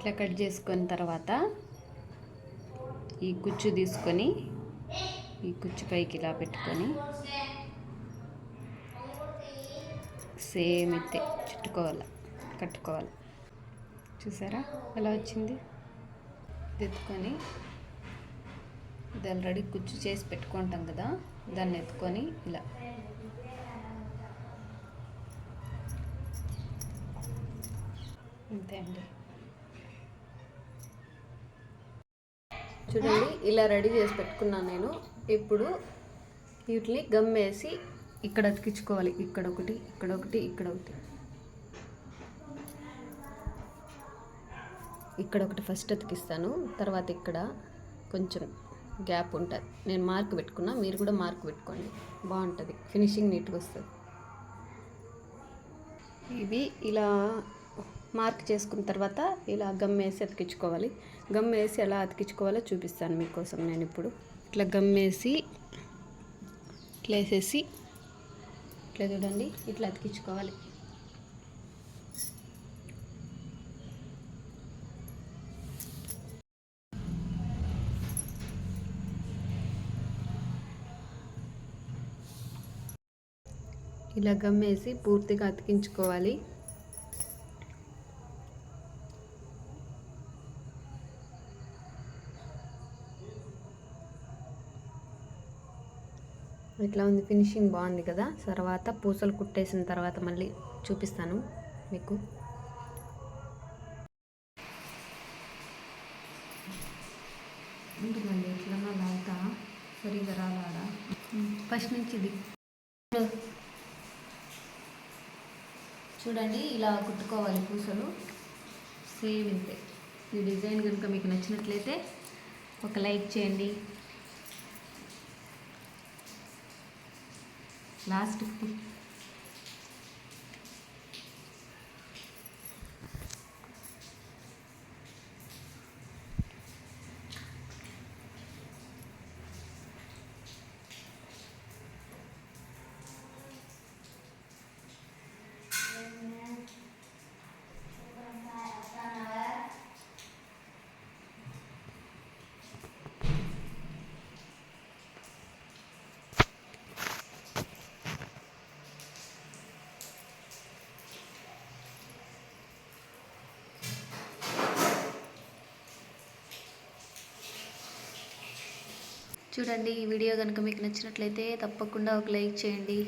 ఇట్లా కట్ చేసుకున్న తర్వాత ఈ కుచ్చు తీసుకొని ఈ కుచ్చు పైకి ఇలా పెట్టుకొని సేమ్ ఇతే చుట్టుకోవాలి, కట్టుకోవాలి. చూసారా ఎలా వచ్చింది? ఎత్తుకొని ఇది ఆల్రెడీ కుచ్చు చేసి పెట్టుకుంటాం కదా, దాన్ని ఎత్తుకొని ఇలా అంతే అండి. చూడండి ఇలా రెడీ చేసి పెట్టుకున్నాను నేను. ఇప్పుడు వీటిని గమ్ వేసి ఇక్కడ అతికించుకోవాలి. ఇక్కడ ఒకటి, ఇక్కడ ఒకటి, ఇక్కడ ఒకటి, ఇక్కడ ఒకటి ఫస్ట్ అతికిస్తాను. తర్వాత ఇక్కడ కొంచెం గ్యాప్ ఉంటుంది, నేను మార్క్ పెట్టుకున్నా, మీరు కూడా మార్క్ పెట్టుకోండి, బాగుంటుంది, ఫినిషింగ్ నీట్గా వస్తుంది. ఇవి ఇలా మార్క్ చేసుకున్న తర్వాత ఇలా గమ్ వేసి అతికించుకోవాలి. గమ్ వేసి ఎలా అతికించుకోవాలో చూపిస్తాను మీకోసం నేను ఇప్పుడు. ఇట్లా గమ్ వేసి ఇట్లా వేసేసి ఇట్లా చూడండి ఇట్లా అతికించుకోవాలి. ఇలా గమ్ వేసి పూర్తిగా అతికించుకోవాలి. ఇట్లా ఉంది, ఫినిషింగ్ బాగుంది కదా. తర్వాత పూసలు కుట్టేసిన తర్వాత మళ్ళీ చూపిస్తాను మీకు. ఉంటుందండి ఎట్లన్నా లాగుతా, సరిగా రాలాడా. ఫస్ట్ నుంచి ఇది చూడండి ఇలా కుట్టుకోవాలి పూసలు, సేమ్ ఇంతే. ఈ డిజైన్ కనుక మీకు నచ్చినట్లయితే ఒక లైక్ చేయండి. లాస్ట్కి చూడండి. ఈ వీడియో కనుక మీకు నచ్చినట్లయితే తప్పకుండా ఒక లైక్ చేయండి.